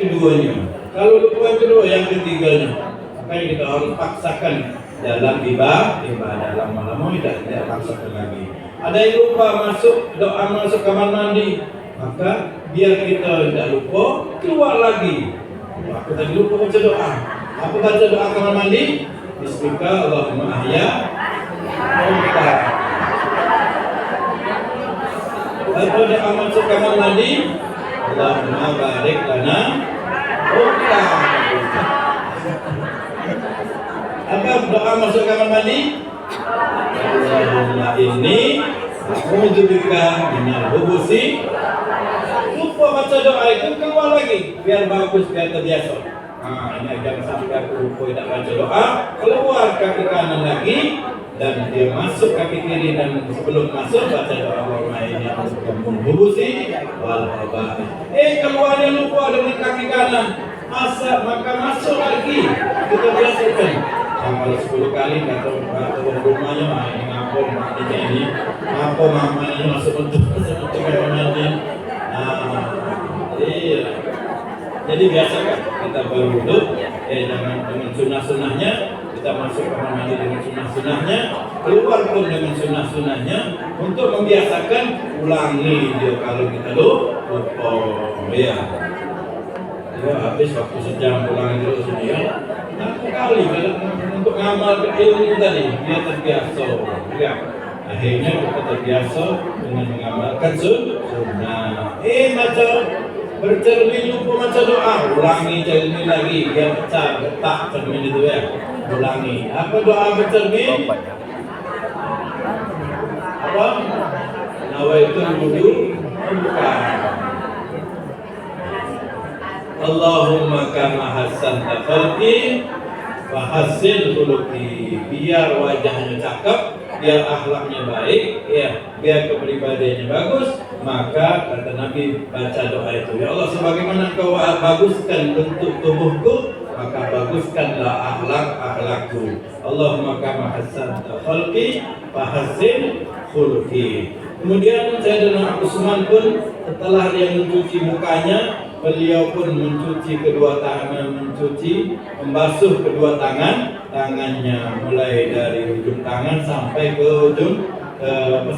keduanya. Kalau lupa yang kedua, yang ketiganya, makanya kita harus paksakan dalam ibadah. Lama-lama tidak paksakan lagi. Ada yang lupa doa masuk kamar mandi, maka biar kita tidak lupa, keluar lagi. Aku tadi lupa baca doa. Apa baca doa kamar mandi? Bismika Allahumma ahya wa Apa doa masuk kamar mandi? Allahumma barik lana wa Apa doa masuk kamar mandi? Allahumma inni a'udzubika minal khubuthi. Lupa baca doa itu, keluar lagi biar bagus, biar terbiasa. Ini jangan sampai aku lupa tidak baca doa, keluar kaki kanan lagi dan dia masuk kaki kiri, dan sebelum masuk baca doa Allahumma inni a'udzubika minal khubuthi wal khaba'ith. Keluarnya lupa dengan kaki kanan, maka masuk lagi. Kita biasakan sampai 10 kali kata rumahnya, ini ngapun maknanya ini, apa mamanya masuk untuk kamar mandi. Jadi biasakan kita berwudu, dengan sunnah-sunnahnya, kita masuk kamar mandi dengan sunnah-sunnahnya, keluar pun dengan sunnah-sunnahnya, untuk membiasakan ulangi dia kalau kita lupa. Ya, habis waktu sejam ulangi terus ini ya. Satu kali untuk ngamal ilmu tadi, dia terbiasa. Ya. Akhirnya kita terbiasa dengan mengamalkan sunnah. Macam bercermin lupa macam doa, ulangi cermin lagi, biar pecah, letak cermin itu ya. Ulangi. Apa doa bercermin? Apa? Nawaitul wudu bukan. Allahumma kama hassanta khalqi wa hassin khuluqi. Biar wajahnya cakep, biar akhlaknya baik, ya, biar kepribadiannya bagus, maka kata Nabi baca doa itu. Ya Allah, sebagaimana Kau baguskan bentuk tubuhku, maka baguskanlah akhlakku. Allahumma kama hassanta khalqi wa hassin khuluqi. Kemudian Sayyidina Utsman pun setelah dia mencuci mukanya, beliau pun mencuci kedua tangan, membasuh kedua tangannya, mulai dari ujung tangan sampai ke ujung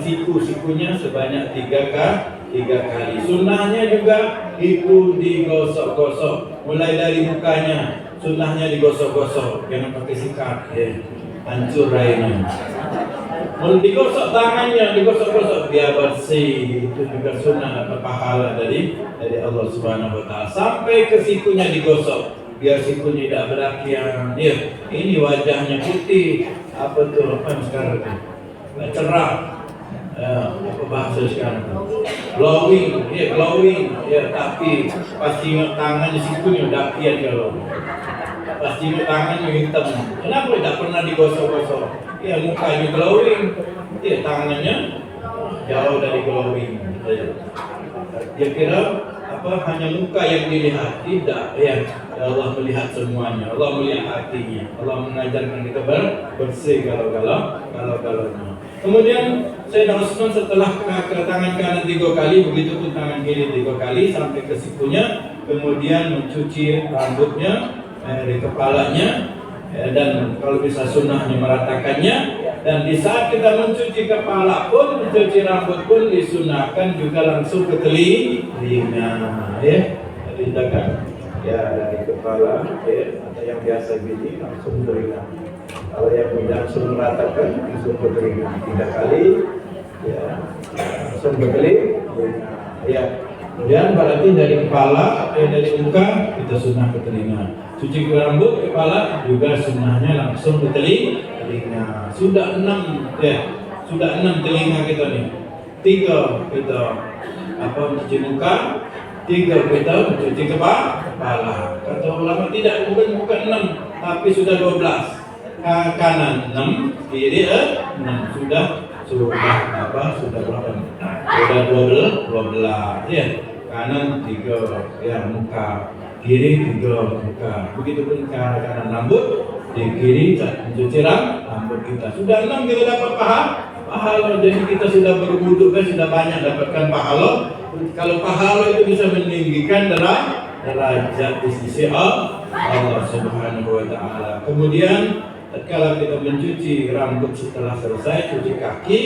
siku-sikunya sebanyak 3 kali. Sunnahnya juga itu digosok-gosok, mulai dari mukanya, sunnahnya digosok-gosok, jangan pakai sikat, hancur rainnya. Digosok tangannya, digosok-gosok biar bersih, itu juga sunnah atau pahala dari Allah Subhanahu wa Ta'ala. Sampai ke sikunya digosok biar sikunya tidak berakian. Ini wajahnya putih, apa sekarang itu? Cerah. Apa bahasa sekarang? Glowing, tapi pasti tangannya sikunya udah kian kalau. Pasti tangannya hitam. Kenapa tidak pernah digosok-gosok? Mukanya glowing, tangannya jauh dari glowing. Dia kira hanya muka yang dilihat? Tidak, Allah melihat semuanya. Allah melihat hatinya. Allah mengajarkan kita bersih kalau-galaunya. Kemudian Sayyidina Utsman setelah ke tangan kanan 3 kali, begitu pun tangan kiri 3 kali sampai ke sikunya, kemudian mencuci rambutnya dari kepalanya, dan kalau bisa sunnahnya meratakannya. Dan di saat kita mencuci kepala pun, mencuci rambut pun disunahkan juga langsung ke telinga, jadi jangan dari kepala, atau yang biasa gini langsung ke telinga. Kalau yang langsung meratakan langsung ke telinga 3 kali, langsung ke telinga. Kemudian berarti dari kepala, dari muka kita sunnah ke telinga. Cuci rambut, kepala juga sunnahnya langsung ke telinga. Sudah 6 telinga kita nih. 3 kita mencuci muka, 3 kita mencuci kepala. Kata ulama tidak, bukan 6, tapi sudah 12. Kanan 6, kiri 6. Sudah berapa? Sudah 12. Kanan 3, muka. Kiri 3 muka. Begitu pun kanan rambut, di kiri mencuci rambut kita. Sudah 6 kita dapat pahala. Jadi kita sudah berwudu kan, sudah banyak dapatkan pahala. Kalau pahala itu bisa meninggikan derajat di sisi Allah Subhanahu wa taala. Kemudian tatkala kita mencuci rambut setelah selesai cuci kaki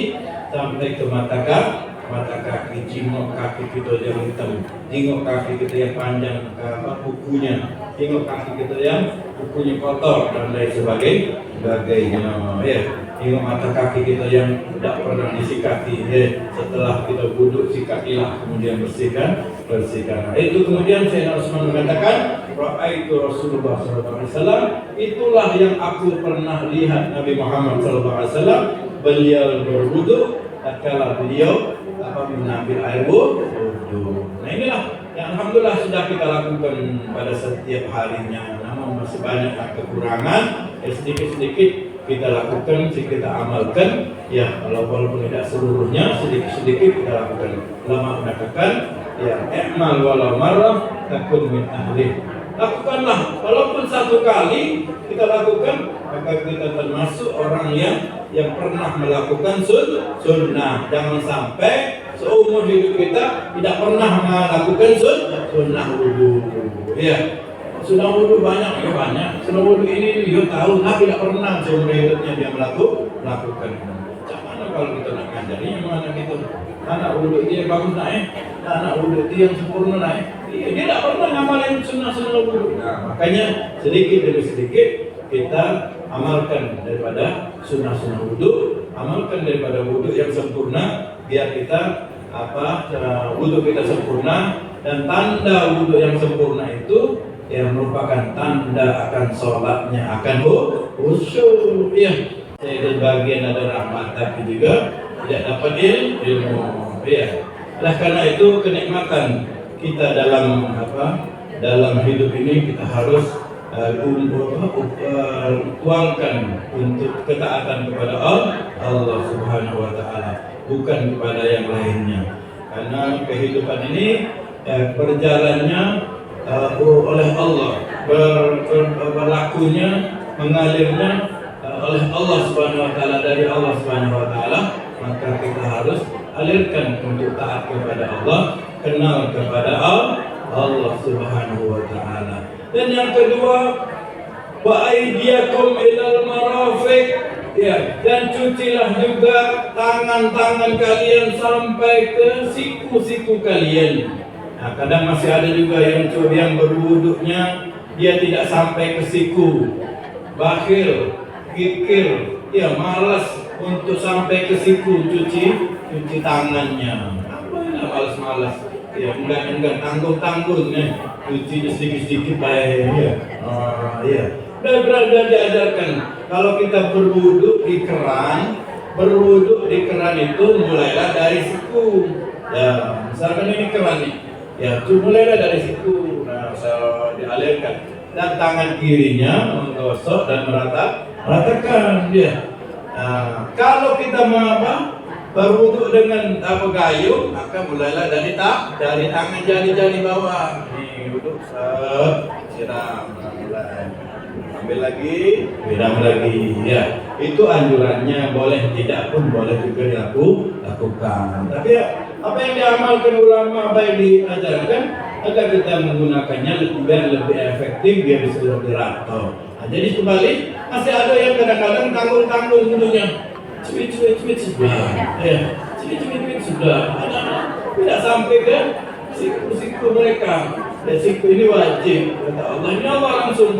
sampai ke mata kaki, jingok kaki kita yang hitam, jingok kaki kita yang panjang kukunya, jingok kaki kita yang kukunya kotor dan lain sebagainya. Ya, jingok mata kaki kita yang tidak pernah disikati. Ya, setelah kita wudhu sikatilah, kemudian bersihkan. Itu kemudian Sayyidina Utsman mengatakan, Ra'aitu Rasulullah SAW, itulah yang aku pernah lihat Nabi Muhammad SAW, beliau berwudhu tatkala beliau mengambil air wudhu. Nah inilah yang alhamdulillah sudah kita lakukan pada setiap harinya. Namun masih banyak kekurangan, sedikit-sedikit kita lakukan, kita amalkan. Ya, walaupun tidak seluruhnya, sedikit-sedikit kita lakukan. Ulama mengatakan, ya, i'mal walau marrah takun min ahli. Lakukanlah, walaupun satu kali kita lakukan, maka kita termasuk orang yang pernah melakukan sunnah. Jangan sampai seumur hidup kita tidak pernah melakukan sunnah wudhu. Ya, sunnah wudhu banyak. Sunnah wudhu ini dia tahu, tapi tidak pernah seumur hidupnya dia melakukan. Mana kalau kita nak ngajari, mana kita anak wudhu dia bagus naik, anak wudhu dia yang sempurna naik. Dia tidak pernah ngamalin sunnah-sunnah wudhu. Nah, makanya sedikit demi sedikit kita amalkan daripada sunnah-sunnah wudhu, amalkan daripada wudhu yang sempurna, biar kita wudhu kita sempurna. Dan tanda wudhu yang sempurna itu yang merupakan tanda akan sholatnya akan khusyuk. Ya, jadi bagian ada rahmat tapi juga tidak dapat ilmu. Ya, oleh karena itu kenikmatan kita dalam hidup ini kita harus tuangkan untuk ketaatan kepada Allah Subhanahu wa taala, bukan kepada yang lainnya. Karena kehidupan ini berjalannya oleh Allah, berlakunya, mengalirnya oleh Allah Subhanahu wa taala, dari Allah Subhanahu wa taala, maka kita harus alirkan untuk taat kepada Allah, kenal kepada Allah Subhanahu wa taala. Dan yang kedua, wa aydiyakum ilal marafiq, ya, dan cucilah juga tangan-tangan kalian sampai ke siku-siku kalian. Nah, kadang masih ada juga yang berwuduknya dia tidak sampai ke siku, bakhil, kikir, ya malas untuk sampai ke siku cuci tangannya. Apa ini malas-malas? Ya, enggak tanggung ya, cuci sedikit-sedikit baik ya. Ya. Dan diajarkan kalau kita berwuduk di keran itu mulailah dari siku. Ya, misalkan ini keran nih. Ya, mulailah dari siku. Nah, saya dialirkan. Dan tangan kirinya menggosok dan meratakan dia. Nah, kalau kita berwuduk dengan gayung, maka mulailah dari tangan jari bawah. Nih, wuduk siram, mulai. Ambil lagi, siram lagi. Ya, itu anjurannya, boleh tidak pun boleh juga dilakukan. Tapi ya, apa yang diamalkan ulama, apa yang diajarkan agar kita menggunakannya biar lebih efektif, biar bisa lebih rato. Nah, jadi kembali masih ada yang kadang-kadang tanggung dulunya. Cimit sudah, ya, cimit sudah, tidak sampai ke siku mereka. Dan siku ini wajib, kata Allah. Ini Allah langsung,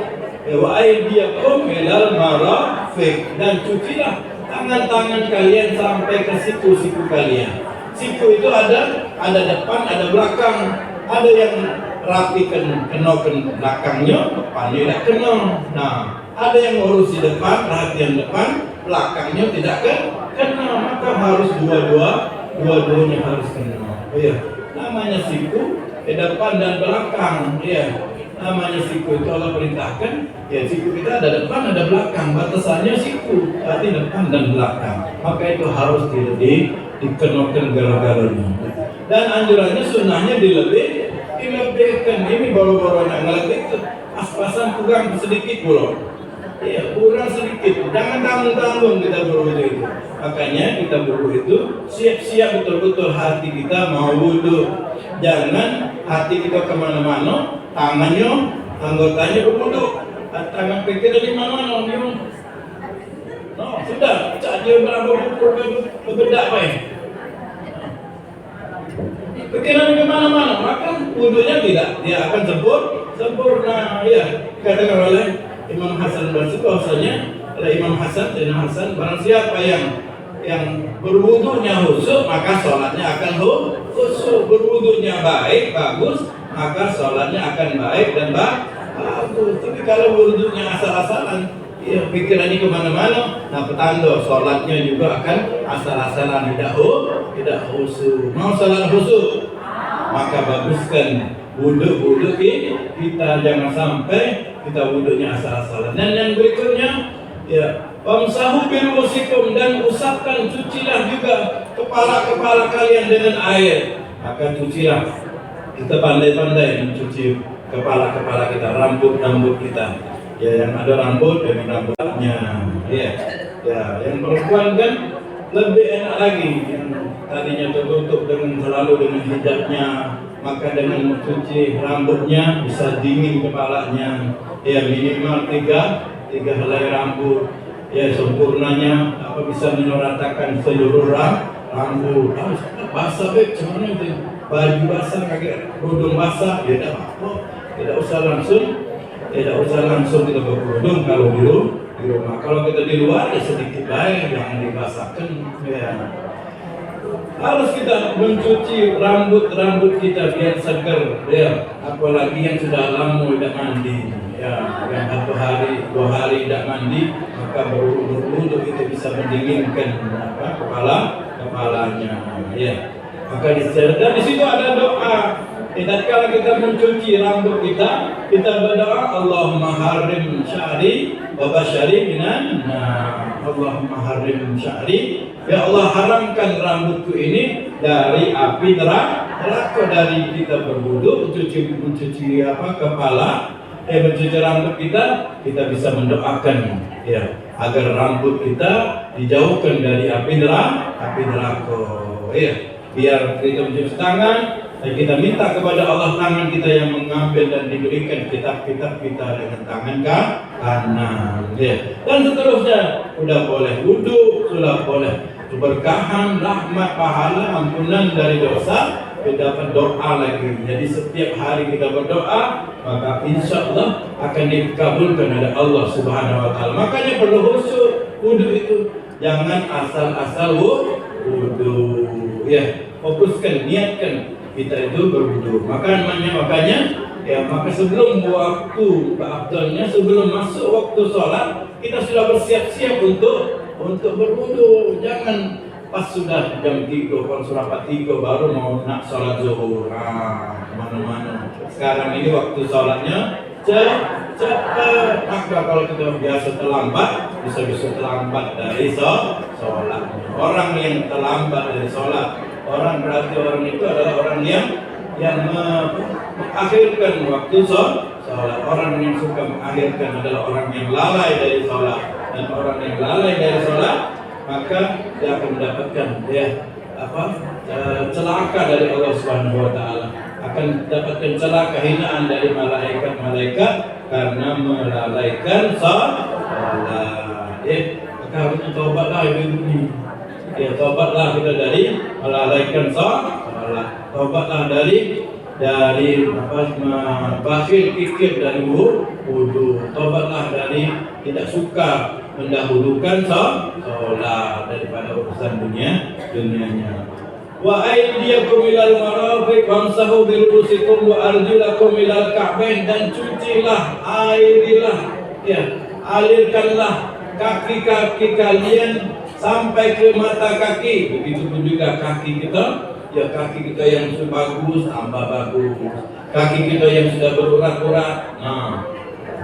wa aydiyakum ilal marafiq, dan cucilah tangan-tangan kalian sampai ke siku-siku kalian. Siku itu ada depan, ada belakang. Ada yang rapikan kenokan belakangnya, depannya tidak kena. Nah, ada yang ngurusi depan, perhatian depan, belakangnya tidak kena, maka harus dua-duanya harus kena. Ya, namanya siku depan dan belakang. Ya, namanya siku itu Allah perintahkan. Ya, siku kita ada depan, ada belakang. Batasannya siku, berarti depan dan belakang. Maka itu harus dikenakan gara-garanya. Dan anjurannya sunnahnya dilebihkan. Ini boro-boronya ngeledek itu pas-pasan kurang sedikit bolong. Ya, kurang sedikit. Jangan tanggung-tanggung kita berwudu itu. Makanya kita berwudu itu siap-siap betul-betul hati kita mau wudu. Jangan hati kita kemana-mana, tangannya, anggotanya berwudu. Tangan pikir dari mana-mana, no, sudah, dia berbedak baik. Pikiran kemana-mana, maka wudunya tidak, dia akan sempurna. Ya, katakan oleh Imam Hasan Basri bahwasanya oleh Imam Hasan, Sayyidina Hasan, barang siapa yang berwudunya khusyuk, maka sholatnya akan khusyuk. Berwudunya baik, bagus, maka sholatnya akan baik dan bagus. Tapi kalau wudunya asal-asalan, ya pikirannya kemana-mana, nah petanda sholatnya juga akan asal-asalan, tidak khusyuk. Mau sholat khusyuk, maka baguskan wudu kita, jangan sampai kita wudunya asal-asalan. Dan yang berikutnya, ya, wamsahu birusikum, dan usapkan, cucilah juga kepala kalian dengan air. Maka cucilah, kita pandai-pandai mencuci kepala kita, rambut kita. Ya, yang ada rambut dengan rambutnya. Ya, yang perempuan kan lebih enak lagi, yang tadinya tertutup selalu dengan hijabnya, maka dengan mencuci rambutnya bisa dingin kepalanya. Ya, minimal tiga helai rambut. Ya, sempurnanya bisa menyeratakan seluruh rambut. Basah cuman itu baju basah, kaki kerudung basah, ya tidak usah langsung kita berkerudung kalau di rumah. Kalau kita di luar ya sedikit baik, jangan dibasahkan. Ya, harus kita mencuci rambut kita biar segar. Ya, apalagi yang sudah lama tidak mandi. Ya, yang 1 hari 2 hari tidak mandi, maka berwudu itu bisa mendinginkan kepalanya. Ya, maka di situ ada doa. Tatkala kita mencuci rambut kita berdoa, Allahumma harim sya'ri wa basyari minan nar. Allahumma harim sya'ri, ya Allah haramkan rambutku ini dari api neraka. Dari kita berwudu, mencuci kepala, mencuci rambut kita bisa mendoakan, ya, agar rambut kita dijauhkan dari api neraka. Ya, biar kita mencuci tangan, dan kita minta kepada Allah tangan kita yang mengambil dan diberikan kitab-kitab kita dengan tangan kanan. Ya. Dan seterusnya, sudah boleh wudu, sudah boleh keberkahan, rahmat, pahala, ampunan dari dosa, kita dapat doa lagi. Jadi setiap hari kita berdoa, maka insya Allah akan dikabulkan oleh Allah Subhanahu Wa Taala. Makanya perlu khusyuk wudu itu, jangan asal-asal wudu. Ya, fokuskan, niatkan kita itu berwudu. Makanya maka sebelum waktu keabdalannya, sebelum masuk waktu sholat, kita sudah bersiap-siap untuk berwudu. Jangan pas sudah jam 3, kalau sudah 3 baru mau nak sholat zuhur. Mana-mana. Sekarang ini waktu sholatnya cepat. Maka kalau kita biasa terlambat, bisa terlambat dari sholat. Orang yang terlambat dari sholat, berarti orang itu adalah orang yang mengakhirkan waktu sholat. Orang yang suka mengakhirkan adalah orang yang lalai dari sholat. Dan orang yang lalai dari sholat, maka dia akan mendapatkan celaka dari Allah Subhanahu Wa Taala. Akan mendapatkan celaka, hinaan dari malaikat karena melalaikan sholat. Maka harusnya taubatlah ibu-ibu. Ya, taubatlah kita dari melalaikan sholat. Taubatlah dari bakhil pikir dari wudu. Taubatlah dari tidak suka mendahulukan sholat daripada urusan dunianya. Wa aydiyakum ilal marafiq wamsahu bi ru'usikum wa arjulakum ilal ka'bain, dan cucilah, alirkanlah kaki-kaki kalian sampai ke mata kaki. Begitupun juga kaki kita, ya kaki kita yang sudah bagus tambah bagus, kaki kita yang sudah berurat-urat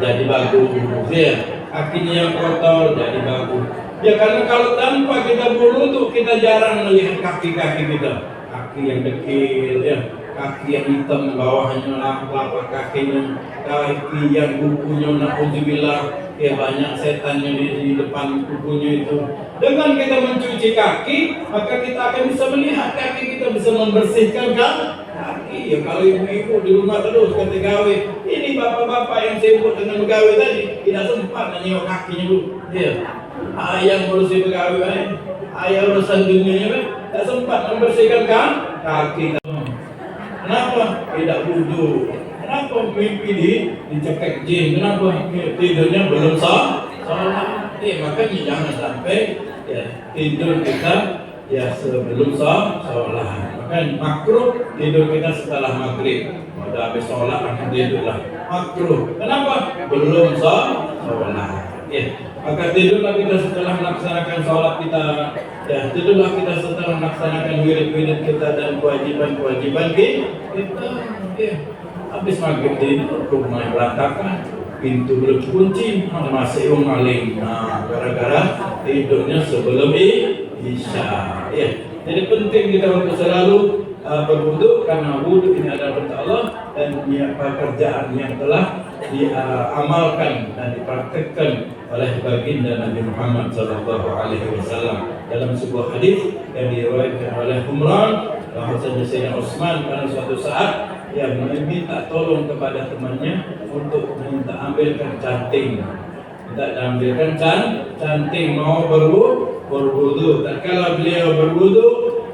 jadi bagus, ya. Kakinya yang kotor jadi bagus. Ya, karena kalau tanpa kita berwudu, kita jarang melihat kaki-kaki kita. Kaki yang dekil, ya, kaki yang hitam bawahnya, telapak kakinya, kaki yang kukunya na'udzubillah, ya banyak setannya di depan kukunya itu. Dengan kita mencuci kaki, maka kita akan bisa melihat kaki kita, bisa membersihkan kaki. lagi. Ya kalau ibu-ibu di rumah terus kata gawe, ini bapak-bapak yang sibuk dengan begawe tadi tidak sempat nengok kakinya dulu. Ya, ayah ngurusin begawe, ayah urusan dunianya, tidak sempat membersihkan kaki. Kenapa tidak wudhu? Kenapa mimpi dicekek jin? Kenapa tidurnya belum sah? Makanya jangan sampai ya, tidur kita ya sebelum sholat. Makanya makruh tidur kita setelah maghrib. Udah habis sholat langsung tidurlah. Makruh. Kenapa? Belum sholat. Ya, maka tidurlah kita setelah melaksanakan sholat kita. Ya, tidurlah kita setelah melaksanakan wirid-wirid kita dan kewajiban-kewajiban kita. Ya, habis maghrib tidur rumah berantakan, pintu belum kunci, masih maling. Nah, gara-gara tidurnya sebelum isya. Ya, jadi penting kita untuk selalu berwudu karena wudu ini adalah perintah Allah dan pekerjaan yang telah diamalkan dan dipraktikkan oleh baginda Nabi Muhammad SAW dalam sebuah hadis yang diriwayatkan oleh Umran bahwasanya Sayyidina Utsman pada suatu saat yang meminta tolong kepada temannya untuk minta ambilkan canting, canting mau berwudu. Tatkala beliau berwudu,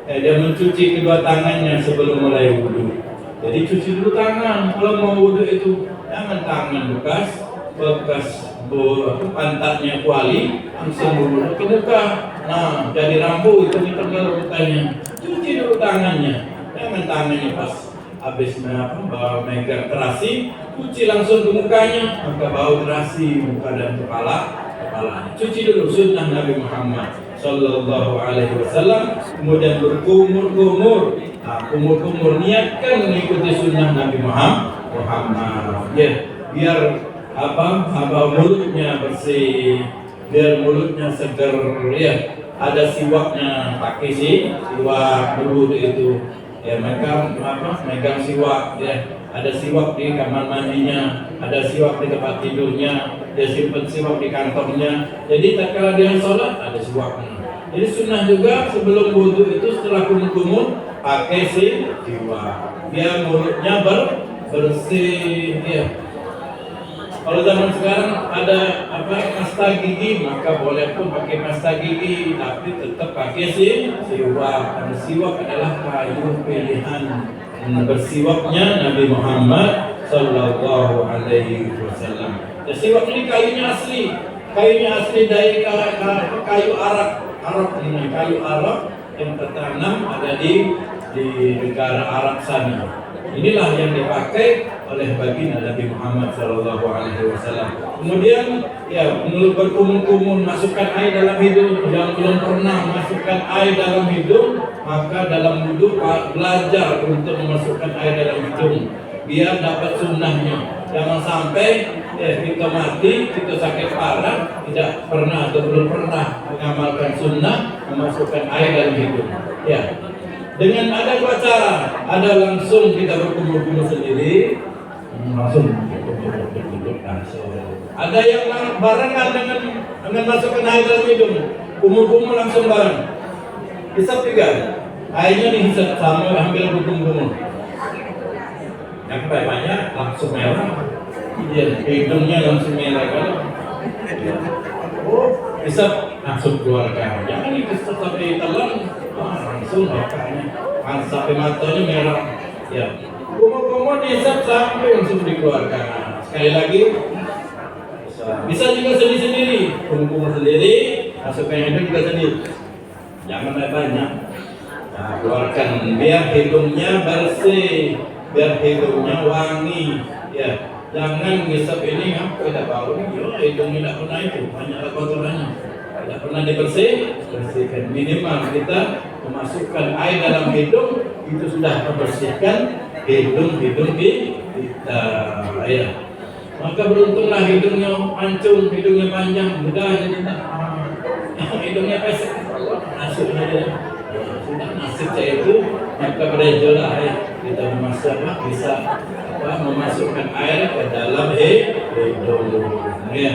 dia mencuci kedua tangannya sebelum mulai wudu. Jadi cuci dulu tangan. Kalau mau wudu itu jangan tangan bekas pantatnya kuali langsung wudu ke muka. Nah, jadi rambu itu terlalu mukanya. Cuci dulu tangannya. Jangan tangannya pas habis megang terasi, cuci langsung ke mukanya, maka bau terasi muka dan kepala. Cuci dulu sunnah Nabi Muhammad Sallallahu Alaihi Wasallam, kemudian berkumur-kumur. Kumur-kumur niatkan mengikuti sunnah Nabi Muhammad. Ya, biar mulutnya bersih, biar mulutnya segar. Ya, ada siwaknya, pakai siwak berwudu itu. Ya, megang siwak, ya. Ada siwak di kamar mandinya, ada siwak di tempat tidurnya, dia simpan siwak di kantornya. Jadi tatkala dia sholat ada siwaknya. Jadi sunnah juga sebelum wudu itu setelah kumur-kumur pakai siwak, biar mulutnya bersih. Ya. Kalau zaman sekarang ada pasta gigi, maka boleh pun pakai pasta gigi, tapi tetap pakai siwak. Karena siwak adalah kayu pilihan bersiwaknya Nabi Muhammad Sallallahu Alaihi Wasallam. Dan siwak ini kayunya asli dari kayu Arab ini, kayu Arab yang tertanam ada di negara Arab sana. Inilah yang dipakai oleh baginda Nabi Muhammad Sallallahu Alaihi Wasallam. Kemudian ya berkumur-kumur masukkan air dalam hidung. Yang belum pernah masukkan air dalam hidung, maka dalam wudu belajar untuk memasukkan air dalam hidung biar dapat sunnahnya. Jangan sampai kita mati, kita sakit parah, tidak pernah atau belum pernah mengamalkan sunnah memasukkan air dalam hidung. Ya. Dengan ada dua cara, ada langsung kita berkumur-kumur sendiri, langsung. Ada yang barengan dengan masukkan air dalam hidung, kumur-kumur langsung bareng. Hisap juga, airnya dihisap sama ambil berkumur-kumur. Yang banyak langsung merah, hidungnya langsung merah kan? Hisap langsung keluarkan. Jangan dihisap sampai telan. Langsung makanya sampai matanya merah. Ya, kumur-kumur dihisap sampai langsung dikeluarkan. Sekali lagi, bisa juga sendiri-sendiri, kumur-kumur sendiri, masukkan hidung juga sendiri. Jangan banyak. Nah, keluarkan biar hidungnya bersih, biar hidungnya wangi. Ya, jangan ngisap ini tidak bau. Hidungnya tidak pernah itu banyak kotorannya. Tidak pernah bersihkan. Minimal kita memasukkan air dalam hidung itu sudah membersihkan hidung kita. Ya. Maka beruntunglah hidungnya mancung, hidungnya panjang, mudah jadi hidungnya pesek, nasibnya dia. Sudah nasibnya itu maka berejolah ya kita bisa memasukkan air ke dalam hidung. Ya.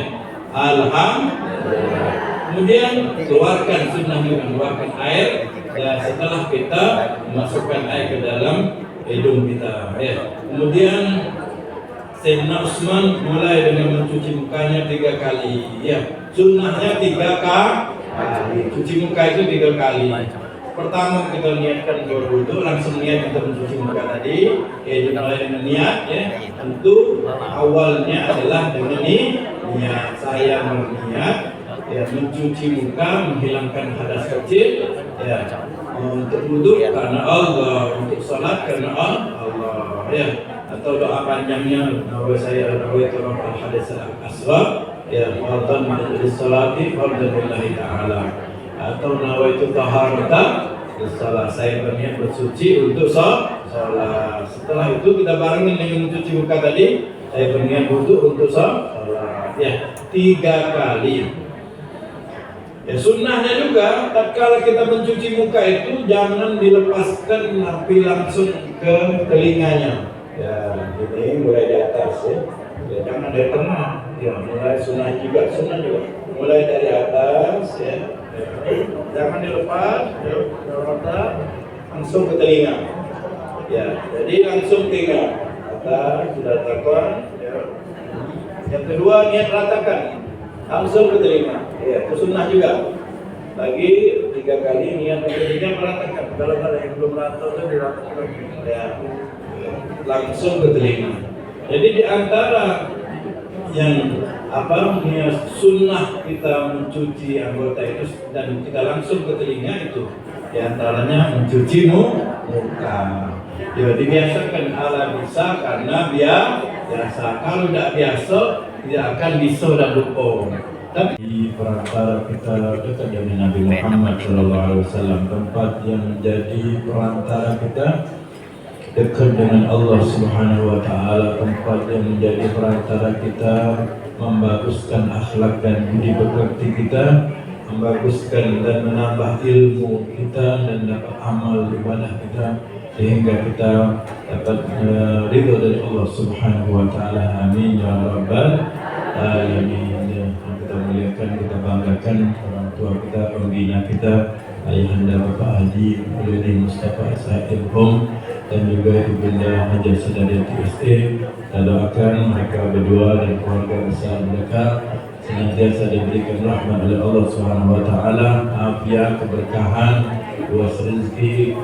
Alhamdulillah. Kemudian keluarkan sunnah dengan keluarkan air. Dan setelah kita memasukkan air ke dalam hidung kita. Ya. Kemudian Sayyidina Utsman mulai dengan mencuci mukanya 3 kali. Ya, sunnahnya 3 kali. Cuci muka itu 3 kali. Pertama kita niatkan berwudu, langsung niat kita mencuci muka tadi. Ya, dimulai dengan niat. Ya, tentu awalnya adalah dengan niat. Saya berniat ya mencuci muka, menghilangkan hadas kecil. Ya, untuk wudu karena Allah, untuk salat karena Allah. Ya. Atau doa panjangnya nawaitu raf'al hadas al-asghar ya fardhan min as-salati fardhan lillahi ta'ala, atau nawaitu taharata salat, saya berniat bersuci untuk salat. Setelah itu kita barengin dengan mencuci muka tadi, saya berniat wudu untuk salat ya 3 kali. Ya, sunnahnya juga tatkala kita mencuci muka itu jangan dilepaskan api langsung ke telinganya. Ya, ini mulai di atas ya. Ya, jangan dari tengah. Ya, mulai sunnah juga. Mulai dari atas ya. Jangan dilepas, ya, langsung ke telinga. Ya, jadi langsung telinga. Atas sudah takon. Ya. Yang kedua niat ratakan, langsung ke telinga. Ya, itu sunnah juga. Lagi 3 kali niat ketiga meratakan. Kalau yang belum rata itu diratakan lagi. Ya. Langsung ke telinga. Jadi di antara yang sunnah kita mencuci anggota itu dan kita langsung ke telinga itu, di antaranya mencuci muka. Ya, dibiasakan ala bisa karena biasa. Kalau tidak biasa tidak akan bisa dan lupa. Tapi di perantara kita dekat dengan Nabi Muhammad SAW, tempat yang menjadi perantara kita dekat dengan Allah Subhanahu wa Ta'ala, tempat yang menjadi perantara kita membaguskan akhlak dan budi pekerti kita, membaguskan dan menambah ilmu kita dan dapat amal ibadah kita sehingga kita dapat ridho dari Allah Subhanahu wa Ta'ala. Amin ya rabbal alamin. Kita muliakan, kita banggakan orang tua kita, pembina kita, Ayahanda Bapak Haji Ulil Mustafa Sa'ilhum dan juga Ibunda Haji Sadariati SE. Kita doakan mereka berdua dan keluarga besar mereka senantiasa diberikan rahmat oleh Allah Subhanahu wa Ta'ala, afiat, keberkahan, luas rezeki,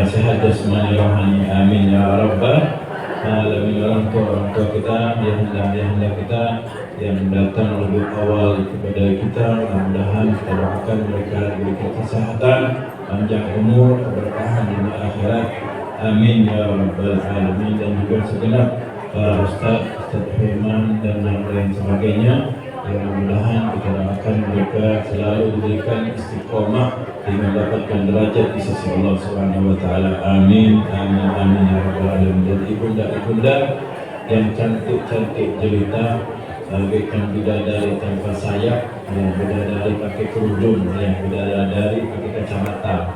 sehat jasmani rohani. Amin ya rabbal alamin. Orang tua kita, ayahanda kita yang datang lebih awal kepada kita, mudah-mudahan kita doakan mereka diberikan kesehatan, panjang umur, keberkahan di akhirat. Amin ya rabbal alamin. Dan juga segenap para ustaz Firman dan yang lain sebagainya, yang mudah-mudahan kita doakan mereka selalu diberikan istiqomah dengan mendapatkan derajat di sisi Allah Subhanahu wa Ta'ala. Amin amin ya rabbal alamin. Dan ibunda yang cantik jelita, bagaikan bidadari tanpa sayap, ya, bidadari pakai kerudung, ya, bidadari pakai kacamata,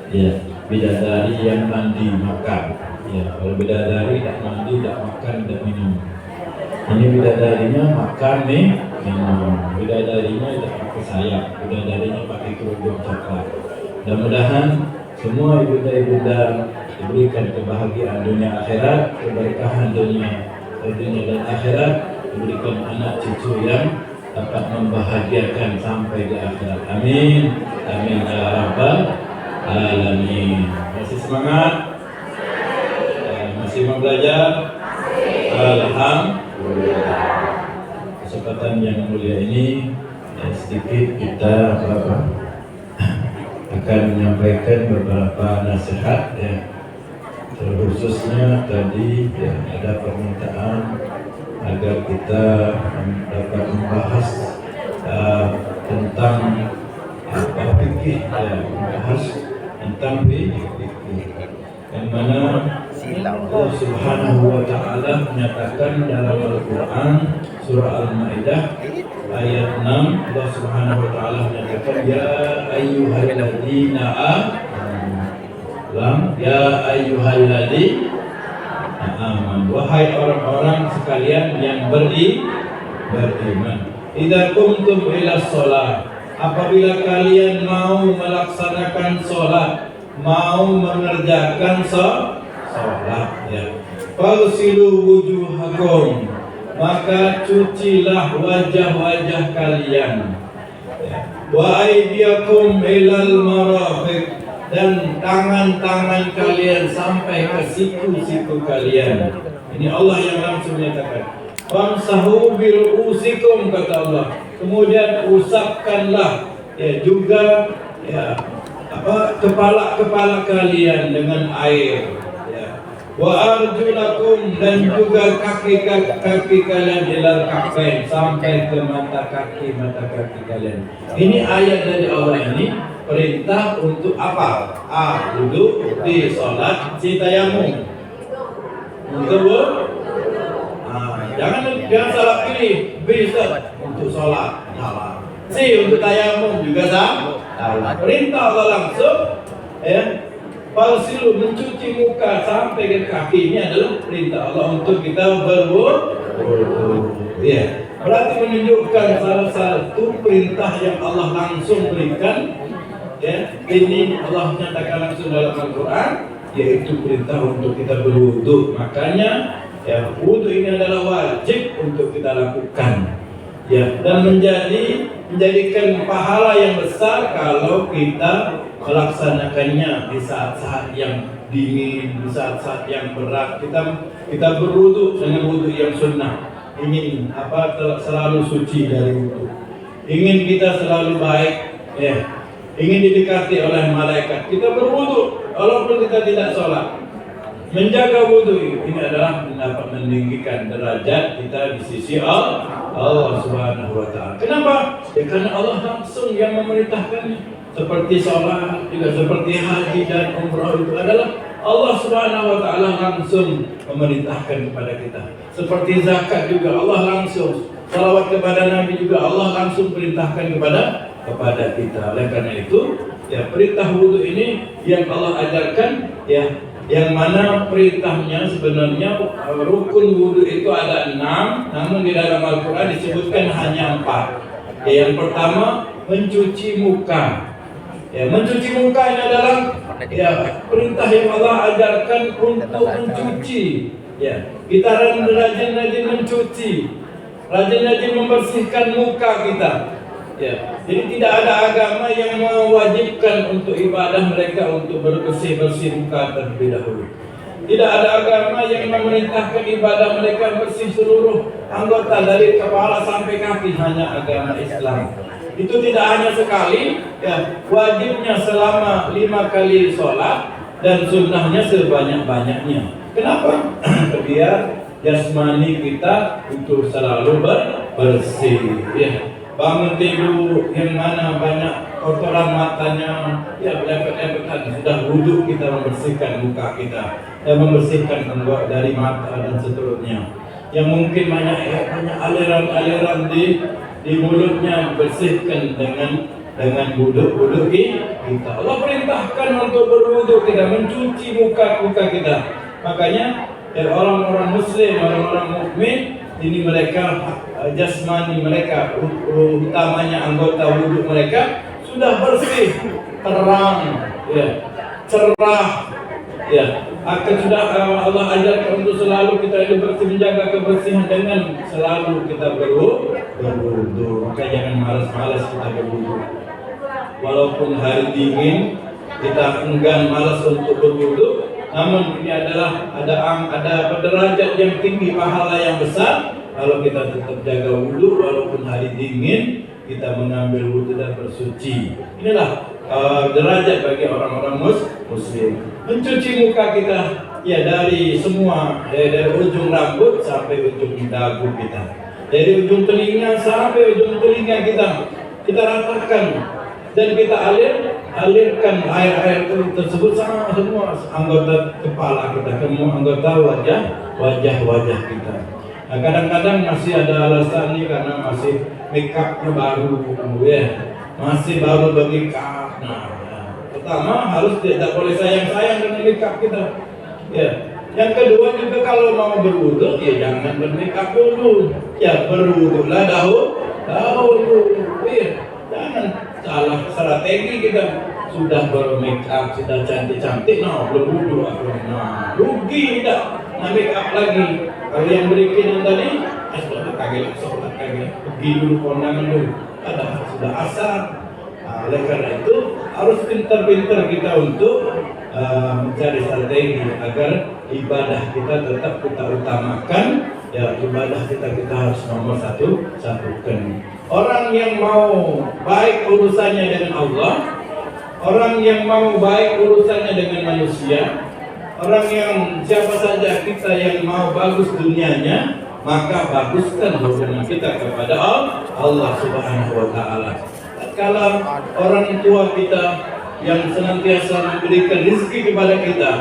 ya, bidadari yang mandi makan, ya. Kalau bidadari tak mandi, tak makan, tak minum. Ini bidadarinya makan nih, minum. Bidadarinya tidak pakai sayap, bidadarinya pakai kerudung coklat. Mudah-mudahan semua ibunda diberikan kebahagiaan dunia akhirat, keberkahan dunia dan akhirat, diberikan anak cucu yang dapat membahagiakan sampai di akhirat. Amin amin ya rabbal alamin. Masih semangat? Masih mau belajar? Alhamdulillah. Kesempatan yang mulia ini sedikit kita akan menyampaikan beberapa nasihat, ya. Khususnya tadi ya, ada permintaan agar kita dapat membahas tentang fikih, ya, membahas tentang fikih, yang mana Allah Subhanahu wa Ta'ala menyatakan dalam Al-Quran surah Al-Ma'idah ayat 6, Allah Subhanahu wa Ta'ala menyatakan ya ayyuhalladzina aman, wahai orang-orang sekalian yang beriman, idza qumtum ila shalah, apabila kalian mau melaksanakan sholat, mau mengerjakan sholat, sholat. Ya. Fagsilu wujuhakum, maka cucilah wajah-wajah kalian. Ya. Wa aydiyakum ilal marafiq, dan tangan-tangan kalian sampai ke siku-siku kalian. Ini Allah yang langsung menyatakan. Famsahu bi ru'usikum, kata Allah. Kemudian usapkanlah ya juga ya kepala-kepala kalian dengan air. Ya. Wa arjulakum, dan juga kaki-kaki kalian ilal ka'bain, sampai ke mata kaki kalian. Ini ayat dari Allah ini perintah untuk apa? Duduk di sholat si tayamum. Untuk jangan salah pilih. Bisa untuk sholat, salah. Si untuk tayamum juga salah. Perintah Allah langsung, ya. Falsilu, mencuci muka sampai ke kaki, ini adalah perintah Allah untuk kita berwudu. Ya. Berarti menunjukkan salah satu perintah yang Allah langsung berikan. Ya, ini Allah nyatakan langsung dalam Al-Quran, yaitu perintah untuk kita berwudu. Makanya ya, wudu ini adalah wajib untuk kita lakukan. Ya, dan menjadikan pahala yang besar kalau kita melaksanakannya di saat-saat yang dingin, di saat-saat yang berat. Kita berwudu dengan wudu yang sunnah. Ingin selalu suci dari wudu. Ingin kita selalu baik, ya. Ingin didekati oleh malaikat, kita berwudu walaupun kita tidak sholat. Menjaga wudu ini adalah dapat meninggikan derajat kita di sisi Allah Subhanahu wa Ta'ala. Kenapa? Ya karena Allah langsung yang memerintahkannya. Seperti sholat, juga seperti haji dan umrah, itu adalah Allah Subhanahu wa Ta'ala langsung memerintahkan kepada kita. Seperti zakat juga Allah langsung. Salawat kepada Nabi juga Allah langsung perintahkan kepada kita. Oleh karena itu, ya perintah wudu ini yang Allah ajarkan, ya, yang mana perintahnya sebenarnya rukun wudu itu ada 6, namun di dalam Al-Quran disebutkan hanya 4. Ya, yang pertama mencuci muka. Ya, mencuci muka ini adalah ya perintah yang Allah ajarkan untuk mencuci. Ya, kita rajin-rajin mencuci, rajin-rajin membersihkan muka kita. Ya, jadi tidak ada agama yang mewajibkan untuk ibadah mereka untuk bersih-bersih muka terlebih dahulu. Tidak ada agama yang memerintahkan ibadah mereka bersih seluruh anggota dari kepala sampai kaki, hanya agama Islam. Itu tidak hanya sekali, ya, wajibnya selama 5 kali sholat dan sunnahnya sebanyak-banyaknya. Kenapa? Biar jasmani kita itu selalu bersih. Ya. Bangun tidur yang mana banyak kotoran matanya, ya lepet-lepet tadi, sudah wudu kita membersihkan muka kita dan membersihkan anggota dari mata dan seterusnya. Yang mungkin banyak aliran-aliran di mulutnya, bersihkan dengan wudu kita. Allah perintahkan untuk berwudu kita, mencuci muka kita. Makanya orang-orang muslim, orang-orang mukmin, ini mereka jasmani mereka, utamanya anggota wudhu mereka sudah bersih, terang, ya, cerah, ya. Akan sudah Allah ajarkan untuk selalu kita hidup bersih, menjaga kebersihan dengan selalu kita berwudhu. Maka jangan malas-malas kita berwudhu. Walaupun hari dingin kita enggan malas untuk berwudhu, namun ini adalah ada derajat yang tinggi, pahala yang besar kalau kita tetap jaga wudhu walaupun hari dingin, kita mengambil wudhu dan bersuci. Inilah derajat bagi orang-orang muslim. Mencuci muka kita, ya, dari semua, dari ujung rambut sampai ujung dagu kita, dari ujung telinga sampai ujung telinga kita ratakan dan kita alirkan air tersebut sama semua anggota kepala kita, semua anggota wajah kita. Nah, kadang-kadang masih ada alasan nih karena masih make upnya baru, ya, masih baru bermake-up. Nah, pertama harus tidak boleh sayang-sayang dengan make up kita. Ya. Yang kedua juga kalau mau berwudu, ya jangan bermake up dulu. Ya, berwudulah dahulu. Ya, jangan salah strategi kita. sudah bermake up, sudah cantik-cantik, belum wudhu, rugi tidak, make up lagi. Kalau yang berikin tadi, sudah kaget, sholat kaget, pergi dulu kondangan dulu, sudah asar. Oleh karena itu harus pintar-pintar kita untuk mencari strategi agar ibadah kita tetap kita utamakan. Ya, ibadah kita harus nomor satukan. Orang yang mau baik urusannya dengan Allah, orang yang mau baik urusannya dengan manusia, orang yang siapa saja kita yang mau bagus dunianya, maka baguskan hubungan kita kepada Allah Subhanahu wa Ta'ala. Kalau orang tua kita yang senantiasa memberikan rezeki kepada kita,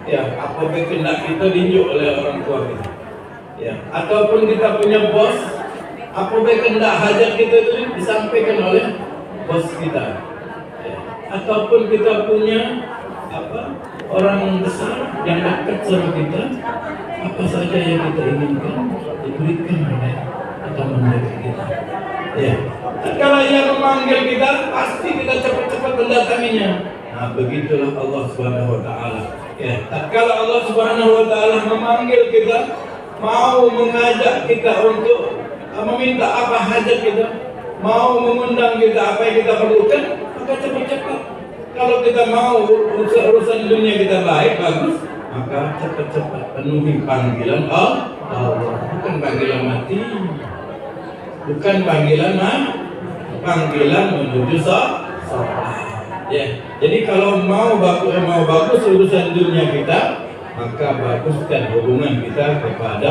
ya, apabila kehendak kita diunjuk oleh orang tua kita, ya, ataupun kita punya bos, apabila kehendak hajat kita itu disampaikan oleh bos kita, ya, ataupun kita punya orang besar yang dekat sama kita, apa saja yang kita inginkan diberikan oleh teman kita. Ya, kalau ia memanggil kita, pasti kita cepat-cepat mendatanginya. Nah, begitulah Allah Subhanahu wa Ta'ala. Ya, kalau Allah Subhanahu wa Ta'ala memanggil kita, mau mengajak kita untuk meminta apa hajat kita, mau mengundang kita apa yang kita perlukan, maka cepat-cepat. Kalau kita mau urusan dunia kita baik, bagus, maka cepat-cepat penuhi panggilan Allah, bukan panggilan mati, bukan panggilan menuju sholat. Ya, jadi kalau mau bagus urusan dunia kita, maka baguskan hubungan kita kepada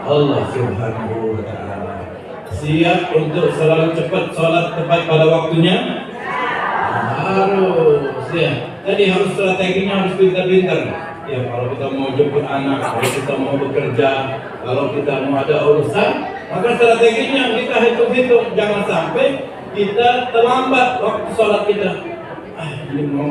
Allah Subhanahu wa Ta'ala. Siap untuk selalu cepat sholat tepat pada waktunya? Harus, ya. Jadi harus strateginya harus pintar-pintar. Ya, kalau kita mau jemput anak, kalau kita mau bekerja, kalau kita mau ada urusan, maka strateginya kita hitung-hitung. Jangan sampai kita terlambat waktu sholat kita. Ini mau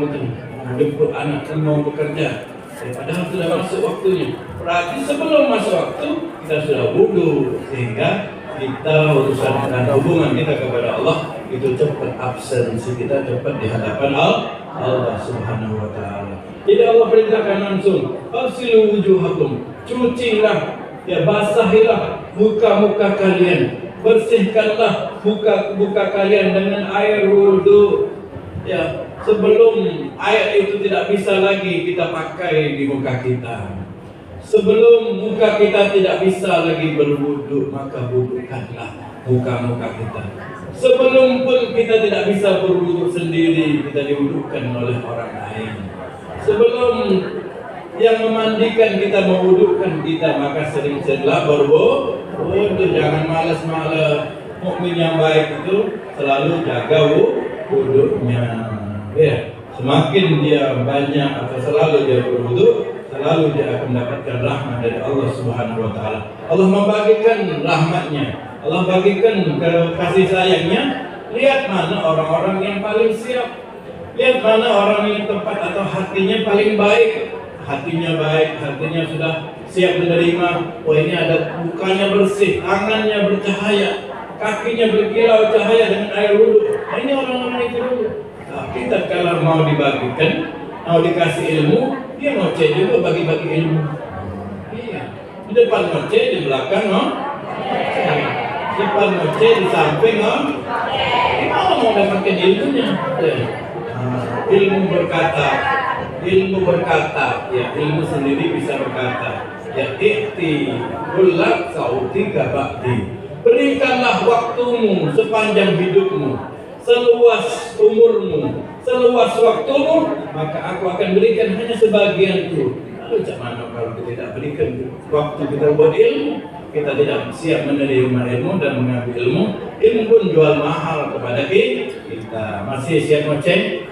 jemput anak, ini mau bekerja. Padahal sudah masuk waktunya. Berarti sebelum masuk waktu kita sudah wudhu, sehingga kita urusan dan hubungan kita kepada Allah itu cepat, absensi kita cepat di hadapan Allah Subhanahu wa Ta'ala. Jadi Allah perintahkan langsung, "Fasilu wujuhakum", cucilah, ya, basahilah muka-muka kalian, bersihkanlah muka kalian dengan air wudhu. Ya, sebelum air itu tidak bisa lagi kita pakai di muka kita, sebelum muka kita tidak bisa lagi berwudu, maka wudukanlah muka kita. Sebelum pun kita tidak bisa berwudu sendiri, kita diwudukan oleh orang lain. Sebelum yang memandikan kita, mewudukan kita, maka sering-seringlah berwudu. Jangan malas-malas. Mukmin yang baik itu selalu jaga wudunya. Ya, semakin dia banyak atau selalu dia berwudu, selalu dia akan mendapatkan rahmat dari Allah Subhanahu wa Ta'ala. Allah membagikan rahmatnya, Allah bagikan kasih sayangnya. Lihat mana orang-orang yang paling siap, lihat mana orang yang tepat atau hatinya paling baik. Hatinya baik, hatinya sudah siap menerima. Oh, ini ada mukanya bersih, tangannya bercahaya, kakinya berkilau cahaya dengan air wudhu. Nah, ini orang-orang itu dulu. Tapi kalau mau dibagikan, mau dikasih ilmu, dia ngoceh juga bagi-bagi ilmu. Iya, di depan ngoceh, di belakang di depan ngoceh, di samping gimana mau dapatkan ilmunya? Ilmu berkata, ya, ilmu sendiri bisa berkata. Ya, ikti kulak sauti gabakti. Berikanlah waktumu sepanjang hidupmu, seluas umurmu, seluas waktumu, maka aku akan berikan hanya sebagianku. Lalu mana kalau kita tidak berikan waktu kita buat ilmu, kita tidak siap menerima ilmu dan mengambil ilmu pun jual mahal kepada kita. Masih siap ngoceh?